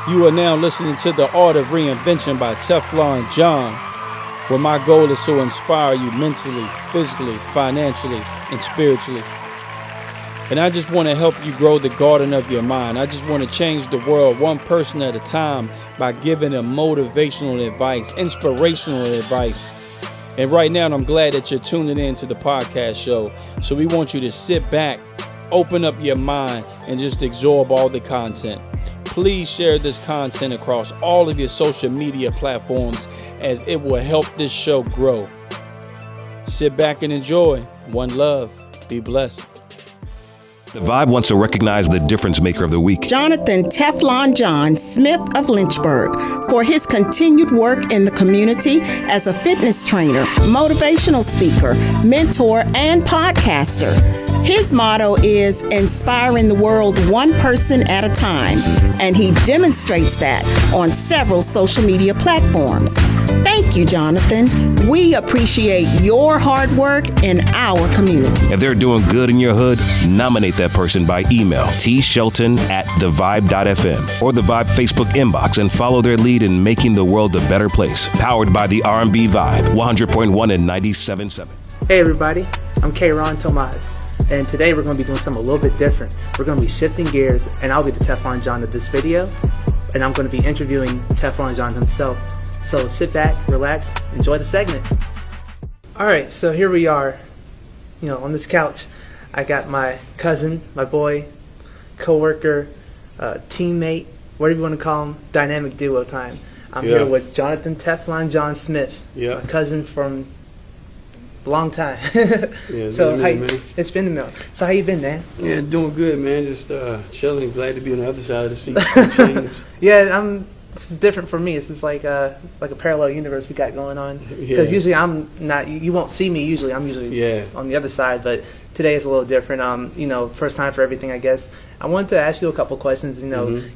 You are now listening to The Art of Reinvention by TeflonJohn, where my goal is to inspire you mentally, physically, financially, and spiritually. And I just want to help you grow the garden of your mind. I just want to change the world one person at a time by giving them motivational advice, inspirational advice. And right now, I'm glad that you're tuning in to the podcast show. So we want you to sit back, open up your mind, and just absorb all the content. Please share this content across all of your social media platforms as it will help this show grow. Sit back and enjoy. One love. Be blessed. The Vibe wants to recognize the difference maker of the week, Jonathan TeflonJohn Smith of Lynchburg, for his continued work in the community as a fitness trainer, motivational speaker, mentor, and podcaster. His motto is inspiring the world one person at a time, and he demonstrates that on several social media platforms. Thank you, Jonathan. We appreciate your hard work in our community. If they're doing good in your hood, nominate that person by email tshelton@thevibe.fm or the Vibe Facebook inbox and follow their lead in making the world a better place. Powered by the R&B Vibe, 100.1 and 97.7. Hey everybody, I'm KaeRhon Tomaz. And today we're going to be doing something a little bit different. We're going to be shifting gears, and I'll be the TeflonJohn of this video, and I'm going to be interviewing TeflonJohn himself. So sit back, relax, enjoy the segment. Alright, so here we are, on this couch. I got my cousin, my boy, co-worker, teammate, whatever you want to call him, dynamic duo time. I'm here with Jonathan TeflonJohn Smith, my cousin from a long time. So it's been a minute. So how you been, man? Yeah, doing good, man. Just chilling. Glad to be on the other side of the seat. It's different for me. It's just like a parallel universe we got going on. Because usually I'm not. You won't see me. Usually I'm on the other side, but today is a little different. First time for everything, I guess. I wanted to ask you a couple questions.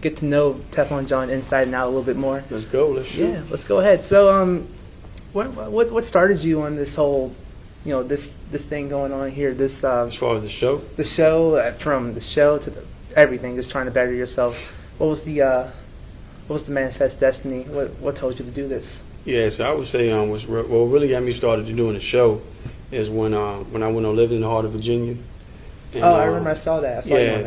Get to know TeflonJohn inside and out a little bit more. Let's go. Let's shoot. Yeah, let's go ahead. So, what started you on this whole? This thing going on here, this as far as the show, from the show to everything, just trying to better yourself. What was the manifest destiny? What told you to do this? Yeah, so I would say what really got me started to doing the show is when I went on living in the heart of Virginia. And, I remember I saw that.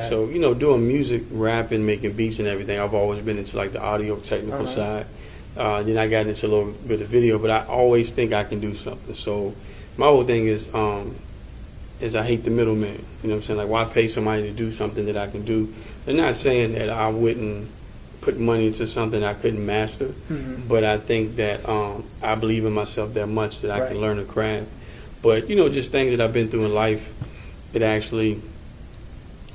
So doing music, rapping, making beats and everything, I've always been into like the audio technical side. Then I got into a little bit of video, but I always think I can do something. So my whole thing is I hate the middleman. You know what I'm saying? Like, why pay somebody to do something that I can do? They're not saying that I wouldn't put money into something I couldn't master, but I think that I believe in myself that much that I can learn a craft. But, just things that I've been through in life, it actually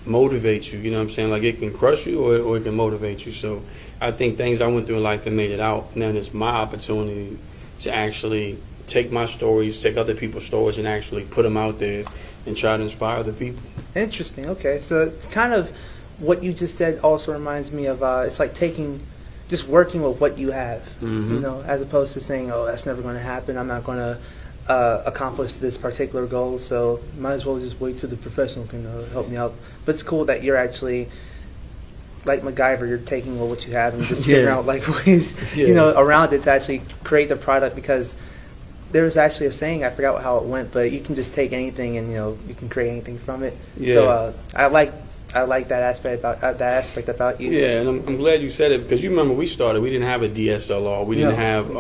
motivates you. You know what I'm saying? Like, it can crush you or it can motivate you. So I think things I went through in life and made it out. Now it's my opportunity to actually take my stories, take other people's stories, and actually put them out there and try to inspire other people. Interesting. Okay, so it's kind of what you just said also reminds me of it's like just working with what you have, as opposed to saying, oh, that's never going to happen, I'm not going to accomplish this particular goal, so might as well just wait till the professional can help me out. But it's cool that you're actually like MacGyver, you're taking what you have and just figuring out like ways around it to actually create the product, because there was actually a saying, I forgot how it went, but you can just take anything and you can create anything from it. So I like that aspect about you. Yeah, and I'm glad you said it, because you remember we started, we didn't have a DSLR, we didn't have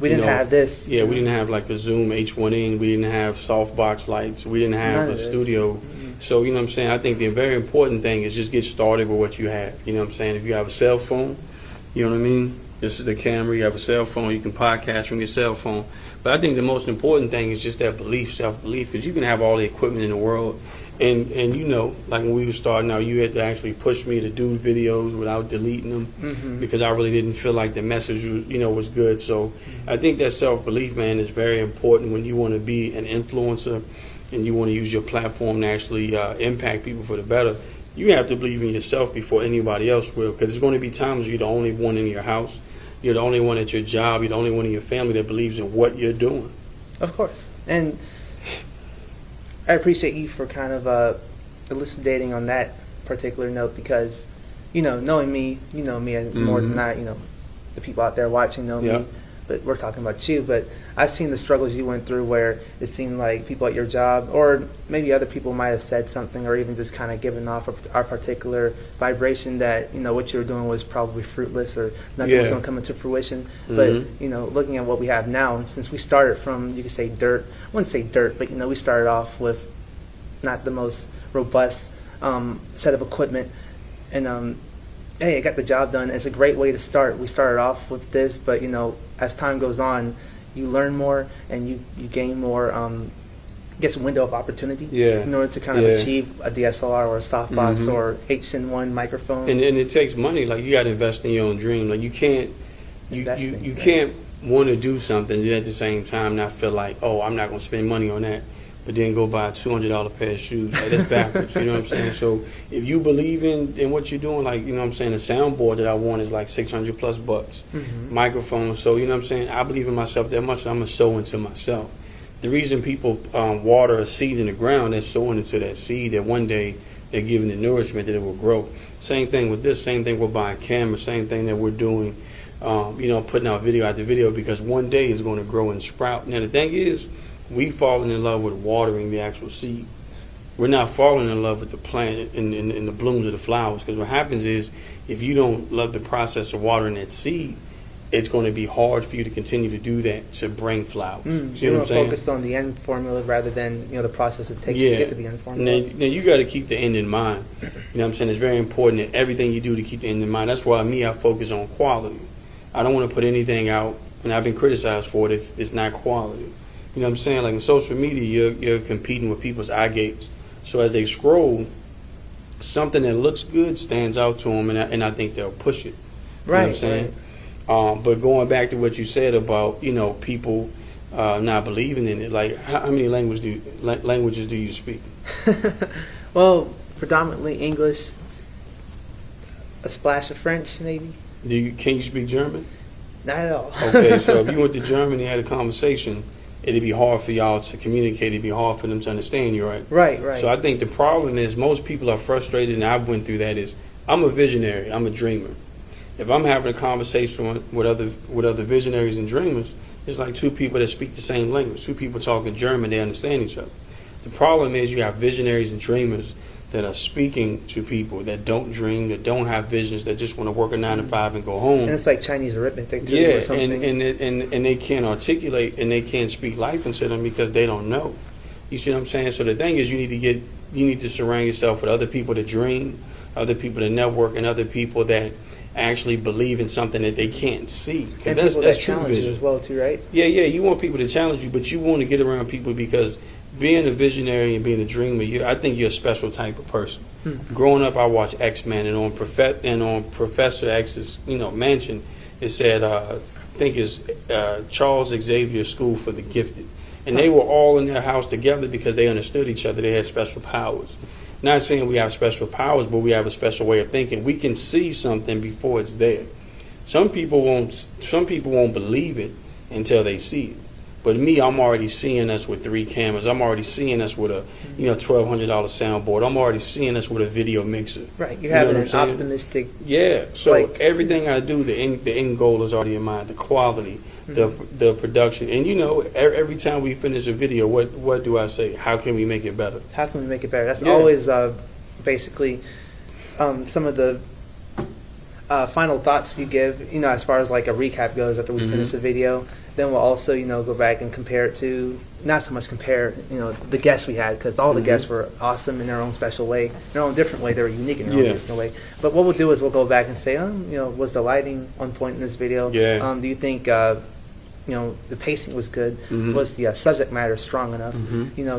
we didn't have this. Yeah, we didn't have like a Zoom H1N, we didn't have softbox lights, we didn't have a studio. So you know what I'm saying, I think the very important thing is just get started with what you have. You know what I'm saying, if you have a cell phone, you know what I mean, this is the camera, you have a cell phone, you can podcast from your cell phone. But I think the most important thing is just that belief, self-belief, because you can have all the equipment in the world, and like when we were starting out, you had to actually push me to do videos without deleting them, because I really didn't feel like the message was good. So I think that self-belief, man, is very important when you want to be an influencer and you want to use your platform to actually impact people for the better. You have to believe in yourself before anybody else will, because there's going to be times you're the only one in your house. You're the only one at your job. You're the only one in your family that believes in what you're doing. Of course. And I appreciate you for kind of elucidating on that particular note, because knowing me, you know me more than I, the people out there watching know me. But we're talking about you. But I've seen the struggles you went through where it seemed like people at your job, or maybe other people might have said something, or even just kind of given off our particular vibration that, what you were doing was probably fruitless, or nothing was going to come into fruition. But, looking at what we have now, and since we started from, you could say dirt, I wouldn't say dirt, but, we started off with not the most robust set of equipment. And, hey, it got the job done. It's a great way to start. We started off with this, but, as time goes on, you learn more and you gain more, a window of opportunity in order to kind of achieve a DSLR or a softbox or HN1 microphone. And it takes money. Like, you got to invest in your own dream. Like, you can't want to do something and at the same time not feel like, oh, I'm not going to spend money on that, but then go buy a $200 pair of shoes. Like, that's backwards. You know what I'm saying? So if you believe in what you're doing, like, the soundboard that I want is like $600+ microphone. So, you know what I'm saying? I believe in myself that much, I'm going to sow into myself. The reason people water a seed in the ground, they're sowing into that seed that one day they're giving the nourishment that it will grow. Same thing with this, same thing with buying cameras, same thing that we're doing, putting out video after video, because one day it's going to grow and sprout. Now, the thing is, we falling in love with watering the actual seed. We're not falling in love with the plant and the blooms of the flowers, because what happens is, if you don't love the process of watering that seed, it's going to be hard for you to continue to do that to bring flowers. You know what I'm saying? Focused on the end formula rather than the process it takes to get to the end formula. Now you got to keep the end in mind. You know what I'm saying? It's very important that everything you do to keep the end in mind. That's why I focus on quality. I don't want to put anything out, and I've been criticized for it if it's not quality. You know what I'm saying? Like, in social media, you're competing with people's eye gates. So as they scroll, something that looks good stands out to them, and I think they'll push it. You know what I'm saying? But going back to what you said about, people not believing in it, like, how many languages do you speak? Well, predominantly English, a splash of French, maybe. Can you speak German? Not at all. Okay, so if you went to Germany and had a conversation, it'd be hard for y'all to communicate. It'd be hard for them to understand you, right? Right. So I think the problem is most people are frustrated, and I've went through that, is I'm a visionary. I'm a dreamer. If I'm having a conversation with other visionaries and dreamers, it's like two people that speak the same language. Two people talking German, they understand each other. The problem is you have visionaries and dreamers that are speaking to people that don't dream, that don't have visions, that just want to work a 9 to 5 and go home. And it's like Chinese arithmetic too, or something. and they can't articulate and they can't speak life into them because they don't know. You see what I'm saying? So the thing is, you need to surround yourself with other people that dream, other people that network, and other people that actually believe in something that they can't see. And that's challenge you as well too, right? Yeah. You want people to challenge you, but you want to get around people because being a visionary and being a dreamer, I think you're a special type of person. Growing up, I watched X-Men, and on Professor X's mansion, it said I think it's Charles Xavier School for the Gifted, and they were all in their house together because they understood each other. They had special powers. Not saying we have special powers, but we have a special way of thinking. We can see something before it's there. Some people won't believe it until they see it. But me, I'm already seeing us with 3 cameras. I'm already seeing us with a $1,200 soundboard. I'm already seeing us with a video mixer. Right, you're having an optimistic. Yeah. So everything I do, the end goal is already in mind. The quality, the production, and every time we finish a video, what do I say? How can we make it better? How can we make it better? That's always basically some of the final thoughts you give. As far as like a recap goes after we finish the video. Then we'll also, go back and compare it to, not so much compare, the guests we had, because all the guests were awesome in their own special way, in their own different way. They were unique in their own different way. But what we'll do is we'll go back and say, was the lighting on point in this video? Yeah. Do you think, the pacing was good? Was the subject matter strong enough?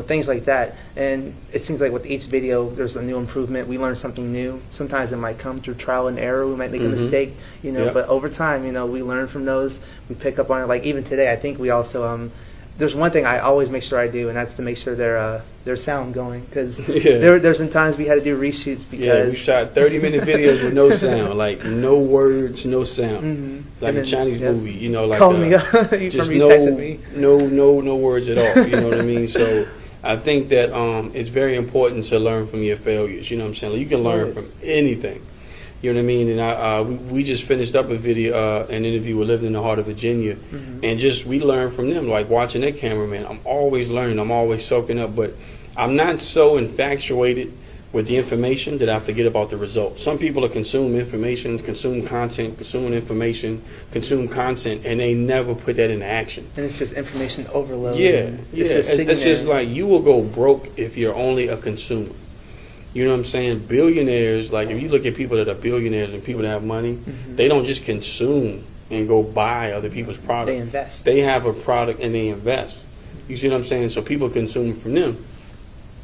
Things like that. And it seems like with each video, there's a new improvement. We learn something new. Sometimes it might come through trial and error. We might make a mistake, but over time, we learn from those. We pick up on it. Like even today, I think we also, there's one thing I always make sure I do, and that's to make sure their sound going. Because there's been times we had to do reshoots because... we shot 30-minute videos with no sound, like no words, no sound. Like a Chinese movie, like... Call me up. Just no words at all, you know what I mean? So I think that it's very important to learn from your failures, you know what I'm saying? Like, you can learn from anything. You know what I mean? And we just finished up an interview with Living in the Heart of Virginia, and just we learned from them. Like watching their cameraman, I'm always learning. I'm always soaking up, but I'm not so infatuated with the information that I forget about the results. Some people are consume information, consume content, consume information, consume content, and they never put that into action. And it's just information overload. Yeah. It's just like you will go broke if you're only a consumer. You know what I'm saying? Billionaires, like if you look at people that are billionaires and people that have money, they don't just consume and go buy other people's product. They invest. They have a product and they invest. You see what I'm saying? So people consume from them.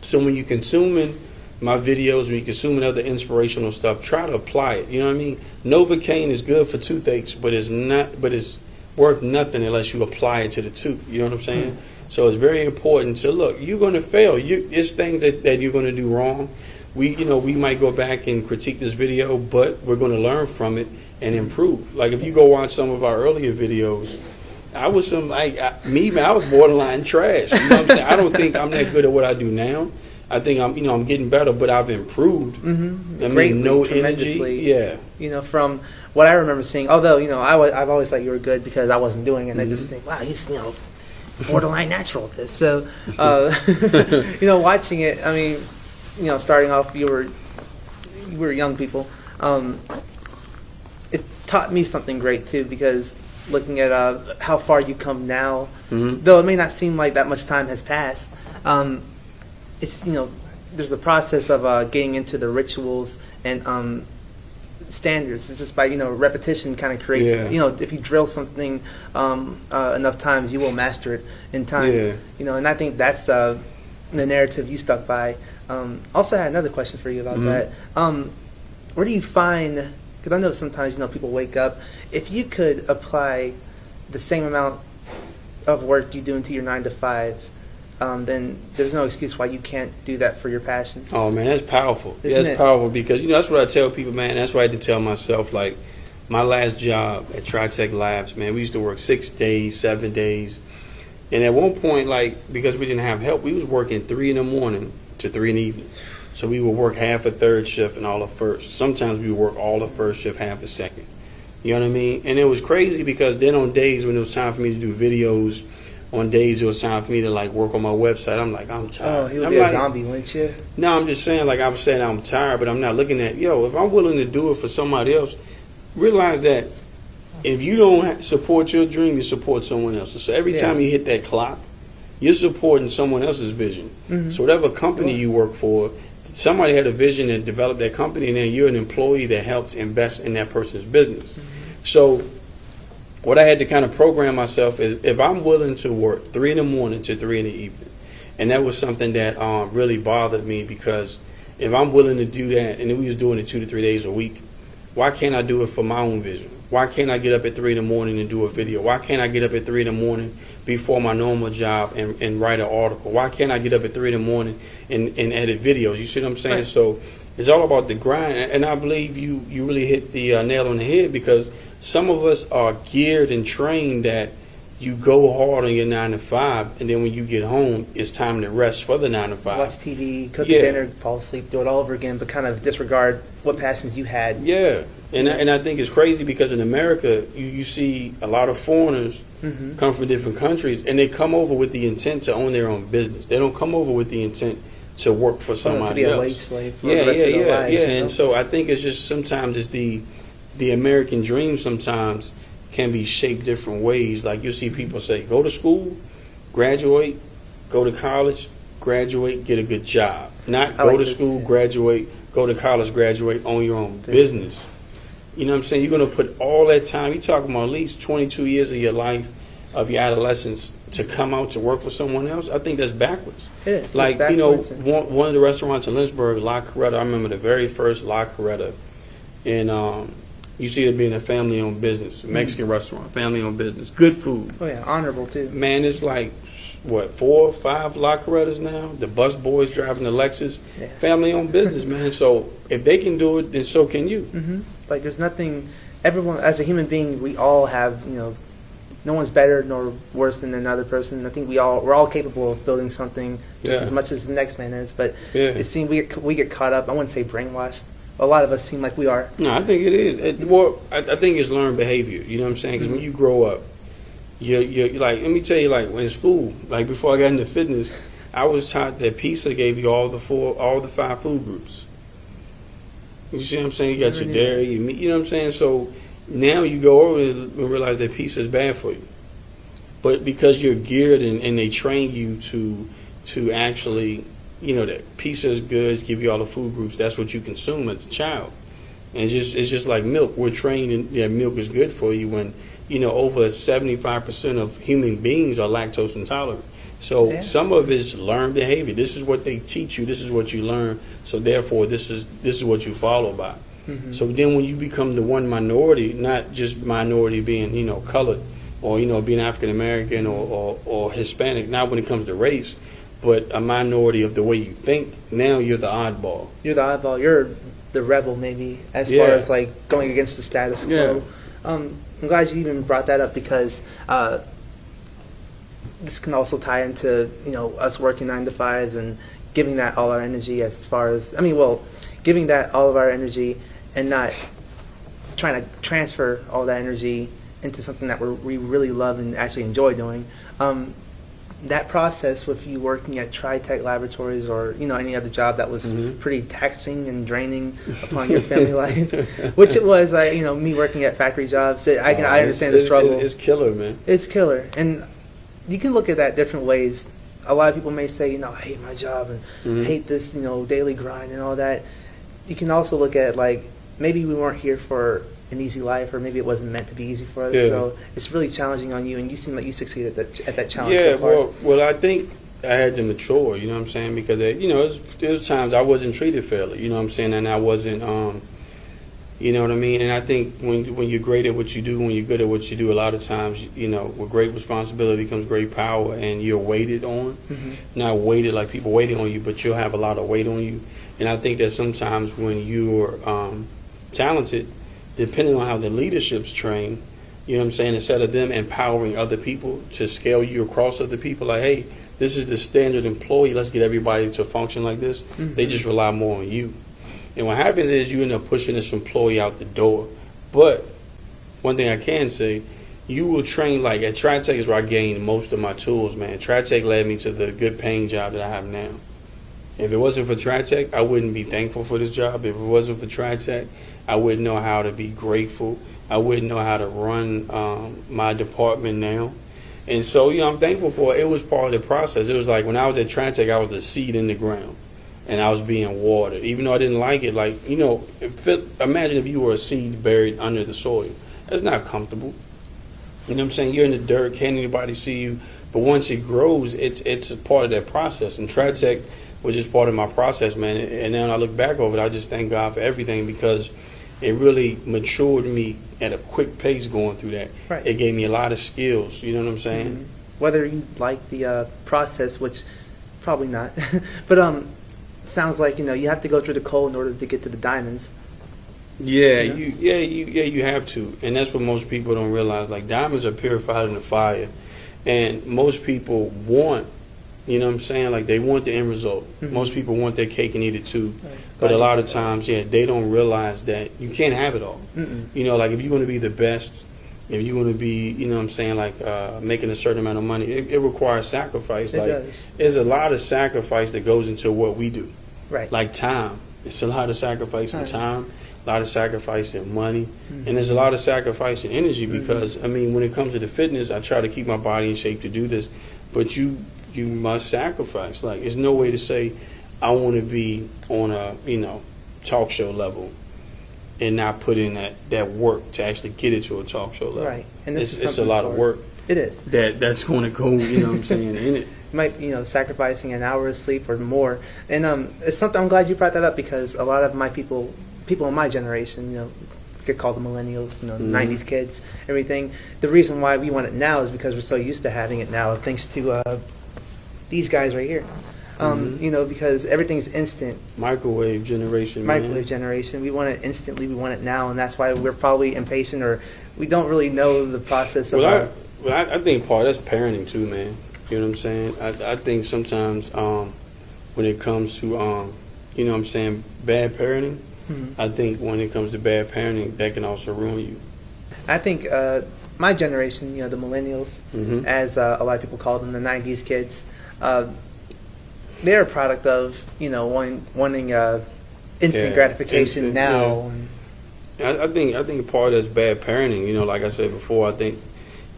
So when you're consuming my videos, when you're consuming other inspirational stuff, try to apply it. You know what I mean? Novocaine is good for toothaches, but it's worth nothing unless you apply it to the tooth. You know what I'm saying? So it's very important to look. You're going to fail. It's things that you're going to do wrong. We might go back and critique this video, but we're going to learn from it and improve. Like if you go watch some of our earlier videos, I was borderline trash. You know what I'm saying? I don't think I'm that good at what I do now. I think I'm getting better, but I've improved. Greatly, no tremendously. energy. Yeah. From what I remember seeing, although I've always thought you were good because I wasn't doing it. And I just think, wow, he's borderline natural at this. So, watching it, I mean, starting off, you were young people. It taught me something great too, because looking at how far you come now, though it may not seem like that much time has passed. It's there's a process of getting into the rituals and standards. It's just by repetition kind of creates. If you drill something enough times, you will master it in time. And I think that's the narrative you stuck by. Also, I had another question for you about that. Where do you find? Because I know sometimes people wake up. If you could apply the same amount of work you do into your 9 to 5. Then there's no excuse why you can't do that for your passions. Oh man, that's powerful. That's powerful because that's what I tell people, man. That's what I had to tell myself. Like my last job at TriTech Labs, man, we used to work 6 days, 7 days, and at one point, like because we didn't have help, we was working 3 in the morning to 3 in the evening. So we would work half a third shift and all the first. Sometimes we would work all the first shift, half a second. You know what I mean? And it was crazy because then on days when it was time for me to do videos. On days it was time for me to work on my website. I'm like, I'm tired. Oh, he would be a zombie, wouldn't you? No, I'm just saying, I was saying I'm tired, but I'm not looking at, if I'm willing to do it for somebody else, realize that if you don't support your dream, you support someone else's. So every time you hit that clock, you're supporting someone else's vision. So whatever company you work for, somebody had a vision and developed that company, and then you're an employee that helps invest in that person's business. So what I had to kind of program myself is if I'm willing to work 3 in the morning to 3 in the evening, and that was something that really bothered me because if I'm willing to do that, and we was doing it 2 to 3 days a week, why can't I do it for my own vision? Why can't I get up at 3 in the morning and do a video? Why can't I get up at 3 in the morning before my normal job and write an article? Why can't I get up at 3 in the morning and edit videos? You see what I'm saying? Right. So it's all about the grind, and I believe you really hit the nail on the head because some of us are geared and trained that you go hard on your 9 to 5, and then when you get home, it's time to rest for the 9 to 5. Watch TV, cook dinner, fall asleep, do it all over again, but kind of disregard what passions you had. Yeah, and I think it's crazy because in America, you see a lot of foreigners come from different countries, and they come over with the intent to own their own business. They don't come over with the intent to work for somebody else. To be a wage slave for the rest of their lives. And so I think it's just sometimes it's the American dream sometimes can be shaped different ways. Like you see people say, go to school, graduate, go to college, graduate, get a good job. Not go to school, graduate, go to college, graduate, own your own business. You know what I'm saying? You're going to put all that time, you're talking about at least 22 years of your life, of your adolescence, to come out to work for someone else. I think that's backwards. It is. Like, one of the restaurants in Lynchburg, La Carreta, I remember the very first La Carreta, and you see it being a family-owned business, a Mexican restaurant, family-owned business, good food. Oh yeah, honorable too. Man, it's like, 4 or 5 La Carretas now? The bus boys driving the Lexus. Yeah. Family-owned business, man. So if they can do it, then so can you. Like there's nothing, everyone, as a human being, we all have, no one's better nor worse than another person. I think we're all capable of building something just as much as the next man is. But it seems we get caught up, I wouldn't say brainwashed, A lot of us seem like we are. No, I think it is. I think it's learned behavior. You know what I'm saying? Because when you grow up, you're like, let me tell you, like in school, like before I got into fitness, I was taught that pizza gave you all the 5 food groups. You see what I'm saying? You got your dairy, your meat, you know what I'm saying? So now you go over and realize that pizza is bad for you. But because you're geared and they train you to actually, that pizza is good, give you all the food groups, that's what you consume as a child. And it's just like milk. We're trained that milk is good for you when, over 75% of human beings are lactose intolerant. So some of it's learned behavior. This is what they teach you. This is what you learn. So therefore, this is what you follow by. Mm-hmm. So then when you become the one minority, not just minority being, colored or, being African American or Hispanic, not when it comes to race, but a minority of the way you think, now you're the oddball. You're the oddball. You're the rebel, maybe, as far as like going against the status quo. I'm glad you even brought that up because this can also tie into us working 9 to 5s and giving that all our energy giving that all of our energy and not trying to transfer all that energy into something that we really love and actually enjoy doing. That process with you working at TriTech Laboratories or any other job that was pretty taxing and draining upon your family life, which it was. Me working at factory jobs, I understand the struggle. It's killer, man. It's killer, and you can look at that different ways. A lot of people may say, I hate my job and hate this, daily grind and all that. You can also look at like maybe we weren't here for an easy life, or maybe it wasn't meant to be easy for us. Yeah. So it's really challenging on you, and you seem like you succeeded at that challenge. Yeah, so far. Well, I think I had to mature. You know what I'm saying? Because there was times I wasn't treated fairly. You know what I'm saying? And I wasn't. You know what I mean? And I think when you're great at what you do, when you're good at what you do, a lot of times, with great responsibility comes great power, and you're weighted on. Mm-hmm. Not weighted like people waiting on you, but you'll have a lot of weight on you. And I think that sometimes when you're talented, depending on how the leadership's trained, you know what I'm saying, instead of them empowering other people to scale you across other people, like, hey, this is the standard employee, let's get everybody to function like this, they just rely more on you. And what happens is you end up pushing this employee out the door. But one thing I can say, you will train, like at TriTech is where I gained most of my tools, man. TriTech led me to the good paying job that I have now. If it wasn't for TriTech, I wouldn't be thankful for this job. If it wasn't for TriTech, I wouldn't know how to be grateful. I wouldn't know how to run my department now. And so, I'm thankful for it. It was part of the process. It was like when I was at TriTech, I was the seed in the ground. And I was being watered. Even though I didn't like it, imagine if you were a seed buried under the soil. That's not comfortable. You know what I'm saying? You're in the dirt, can't anybody see you? But once it grows, it's a part of that process. And TriTech was just part of my process, man. And then when I look back over it, I just thank God for everything because it really matured me at a quick pace going through that. Right. It gave me a lot of skills. You know what I'm saying? Mm-hmm. Whether you like the process, which probably not, but sounds like you have to go through the coal in order to get to the diamonds. Yeah, you have to, and that's what most people don't realize. Like diamonds are purified in the fire, and most people want, you know what I'm saying? Like they want the end result. Mm-hmm. Most people want their cake and eat it too, right. But a lot of times, they don't realize that you can't have it all. Mm-mm. Like if you want to be the best, if you want to be, you know what I'm saying, like making a certain amount of money, it requires sacrifice. It does. There's a lot of sacrifice that goes into what we do. Right. Like time. It's a lot of sacrifice in time, a lot of sacrifice in money, and there's a lot of sacrifice in energy because, when it comes to the fitness, I try to keep my body in shape to do this, but you must sacrifice. Like, there's no way to say, I want to be on a, talk show level and not put in that work to actually get it to a talk show level. Right. And it's a lot of work. It is. That's going to go, in it. Might sacrificing an hour of sleep or more, and it's something. I'm glad you brought that up because a lot of my people in my generation, we could call them millennials, 90s kids, everything. The reason why we want it now is because we're so used to having it now, thanks to these guys right here. Because everything's instant. Microwave generation. We want it instantly. We want it now, and that's why we're probably impatient or we don't really know the process of. I think that's parenting too, man. You know what I'm saying? I think sometimes when it comes to, bad parenting, I think when it comes to bad parenting, that can also ruin you. I think my generation, the millennials, as a lot of people call them, the '90s kids, they're a product of wanting instant gratification now. I think part of that's bad parenting. Like I said before, I think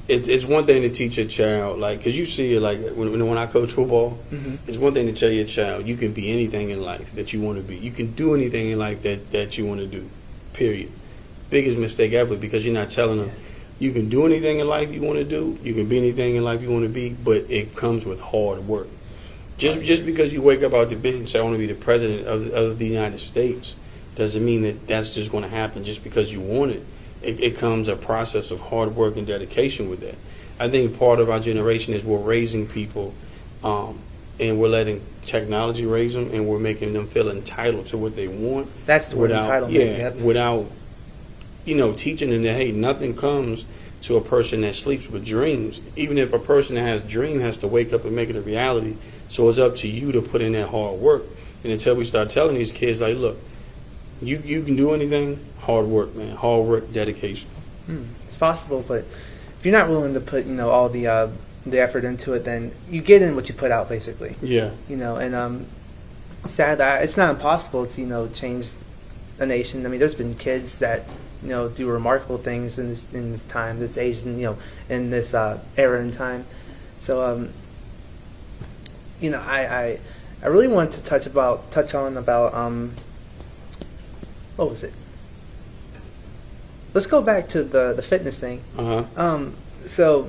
it's one thing to teach a child, like, because you see it, like when I coach football, it's one thing to tell your child you can be anything in life that you want to be. You can do anything in life that you want to do. Period. Biggest mistake ever, because you're not telling them you can do anything in life you want to do. You can be anything in life you want to be, but it comes with hard work. Just because you wake up out the bed and say I want to be the president of the United States doesn't mean that that's just going to happen just because you want it. It comes a process of hard work and dedication with that. I think part of our generation is we're raising people, and we're letting technology raise them, and we're making them feel entitled to what they want. That's the word, entitlement. Yeah, without teaching them that, hey, nothing comes to a person that sleeps with dreams. Even if a person that has a dream has to wake up and make it a reality. So it's up to you to put in that hard work. And until we start telling these kids, like, look, you can do anything, hard work, man. Hard work, dedication. It's possible, but if you're not willing to put, all the effort into it, then you get in what you put out, basically. Yeah. And sad that it's not impossible to, change a nation. I mean, there's been kids that, do remarkable things in this time, this age, and, in this era and time. So, I really want to touch on what was it? Let's go back to the fitness thing. So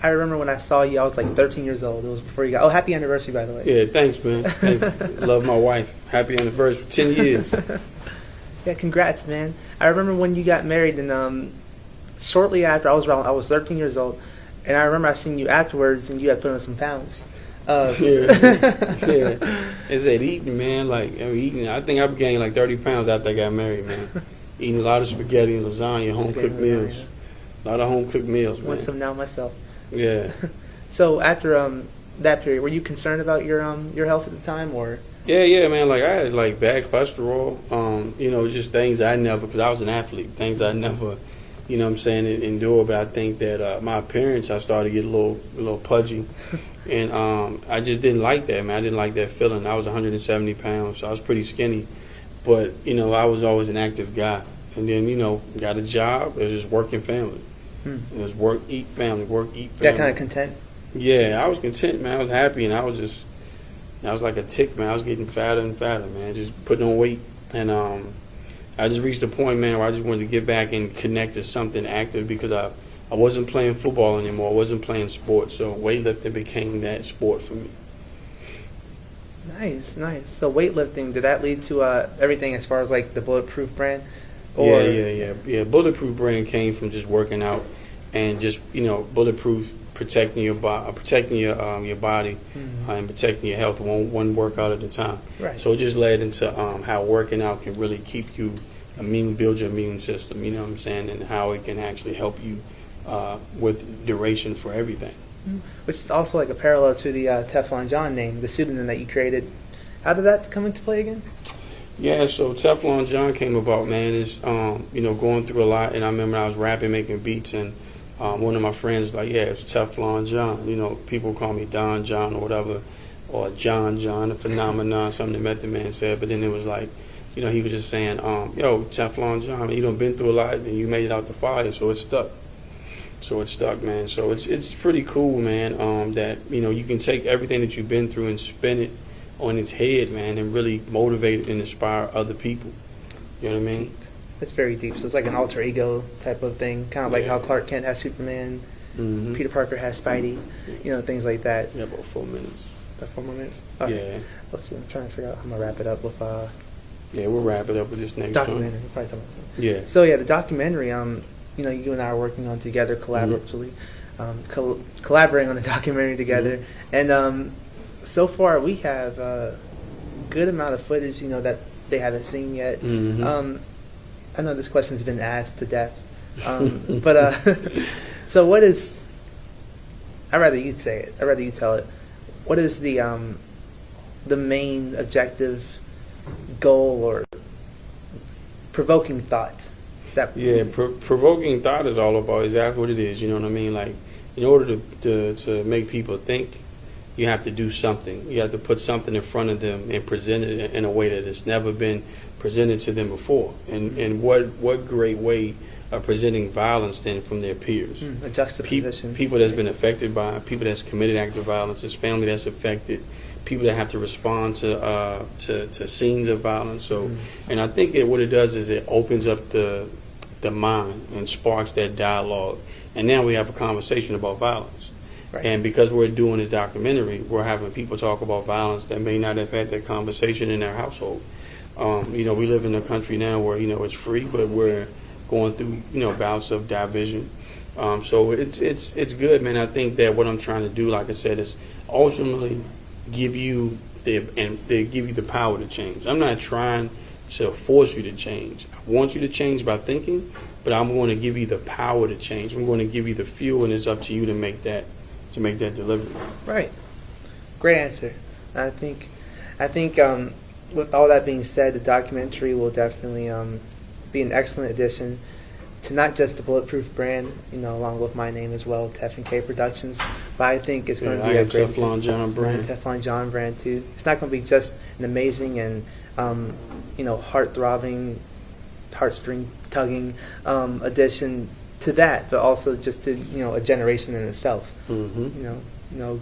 I remember when I saw you, I was like 13 years old. It was before you got. Oh, happy anniversary, by the way. Yeah, thanks, man. Thanks. Love my wife. Happy anniversary for 10 years. Yeah, congrats, man. I remember when you got married, and shortly after, I was 13 years old, and I remember I seen you afterwards, and you had put on some pounds. Yeah. It's that eating, man. Like, eating. I think I've gained like 30 pounds after I got married, man. Eating a lot of spaghetti and lasagna, home cooked meals. A lot of home cooked meals, man. Want some now myself. Yeah. So after that period, were you concerned about your health at the time, or? Yeah, man. Like, I had like bad cholesterol. Just things I never, because I was an athlete. Things I never, endure. But I think that my appearance, I started to get a little pudgy. And I just didn't like that, man. I didn't like that feeling. I was 170 pounds, so I was pretty skinny. But, I was always an active guy. And then, got a job. It was just work and family. It was work, eat, family, work, eat, family. That kind of content? Yeah, I was content, man. I was happy, and I was like a tick, man. I was getting fatter and fatter, man, just putting on weight. And I just reached a point, man, where I just wanted to get back and connect to something active, because I wasn't playing football anymore. I wasn't playing sports, so weightlifting became that sport for me. Nice. So weightlifting, did that lead to everything as far as like the Bulletproof brand? Or? Yeah. Bulletproof brand came from just working out and just Bulletproof protecting your body, and protecting your health one workout at a time. Right. So it just led into how working out can really keep you build your immune system. You know what I'm saying, and how it can actually help you with duration for everything. Which is also like a parallel to the TeflonJohn name, the pseudonym that you created. How did that come into play again? Yeah, so TeflonJohn came about, man. Is going through a lot, and I remember I was rapping, making beats, and one of my friends was like, yeah, it's TeflonJohn. People call me Don John or whatever, or John, the phenomenon, something that Method Man said. But then it was like, he was just saying, TeflonJohn, you done been through a lot, and you made it out the fire, so it stuck. Man. So it's pretty cool, man, that, you can take everything that you've been through and spin it on its head, man, and really motivate it and inspire other people. You know what I mean? It's very deep. So it's like an alter ego type of thing, kind of like how Clark Kent has Superman, Peter Parker has Spidey, things like that. Yeah, about 4 minutes. About 4 more minutes? Okay. Yeah. Let's see. I'm trying to figure out how I'm going to wrap it up with... Yeah, we'll wrap it up with this next documentary. one. We'll probably talk about that. Yeah. So, the documentary, you and I are working on together collaboratively, collaborating on the documentary together. And so far we have a good amount of footage, that they haven't seen yet. I know this question's been asked to death. But so what is, I'd rather you say it. I'd rather you tell it. What is the main objective, goal, or provoking thought. Provoking thought is all about exactly what it is. You know what I mean? Like, in order to make people think, you have to do something. You have to put something in front of them and present it in a way that it's never been presented to them before. And what great way of presenting violence than from their peers. A juxtaposition. People that's been affected by, people that's committed acts of violence, his family that's affected, people that have to respond to scenes of violence. So, and I think what it does is it opens up the mind and sparks that dialogue. And now we have a conversation about violence. Right. And because we're doing a documentary, we're having people talk about violence that may not have had that conversation in their household. We live in a country now where, it's free, but we're going through, bouts of division. So it's good, man. I think that what I'm trying to do, like I said, is ultimately give you the power to change. I'm not trying to force you to change. I want you to change by thinking, but I'm going to give you the power to change. I'm going to give you the fuel, and it's up to you to make that delivery. Right. Great answer. I think with all that being said, the documentary will definitely be an excellent addition to not just the Bulletproof brand, along with my name as well, Teflon K Productions, but I think it's going to be a great TeflonJohn Brand. TeflonJohn Brand too. It's not going to be just an amazing and heart-throbbing, heartstring-tugging addition to that, but also just to a generation in itself.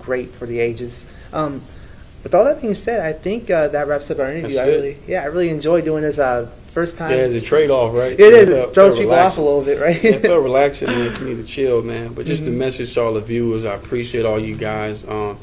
Great for the ages. With all that being said, I think that wraps up our interview. I really enjoyed doing this first time. Yeah, it's a trade-off, right? It is. It throws people off a little bit, right? It felt relaxing, man, for me to chill, man. But just the message to all the viewers, I appreciate all you guys. I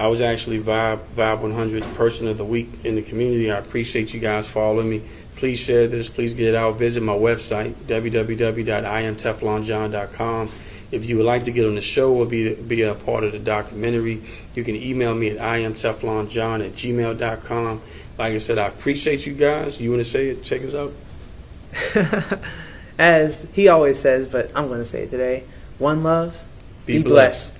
was actually Vibe 100 Person of the Week in the community. I appreciate you guys following me. Please share this. Please get it out. Visit my website, www.IAmTeflonJohn.com. If you would like to get on the show or be a part of the documentary, you can email me at IAmTeflonJohn@gmail.com. Like I said, I appreciate you guys. You want to say it? Check us out. As he always says, but I'm going to say it today. One love. Be blessed.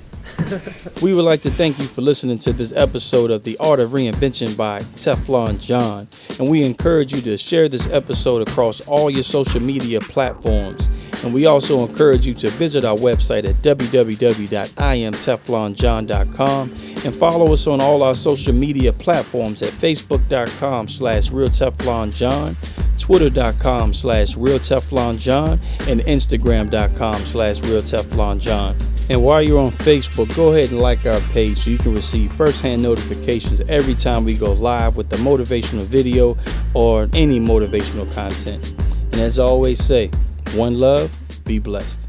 We would like to thank you for listening to this episode of The Art of Reinvention by TeflonJohn. And we encourage you to share this episode across all your social media platforms. And we also encourage you to visit our website at www.IAmTeflonJohn.com and follow us on all our social media platforms at Facebook.com/RealTeflonJohn, Twitter.com/RealTeflonJohn, and Instagram.com/RealTeflonJohn. And while you're on Facebook, go ahead and like our page so you can receive first-hand notifications every time we go live with a motivational video or any motivational content. And as I always say, one love, be blessed.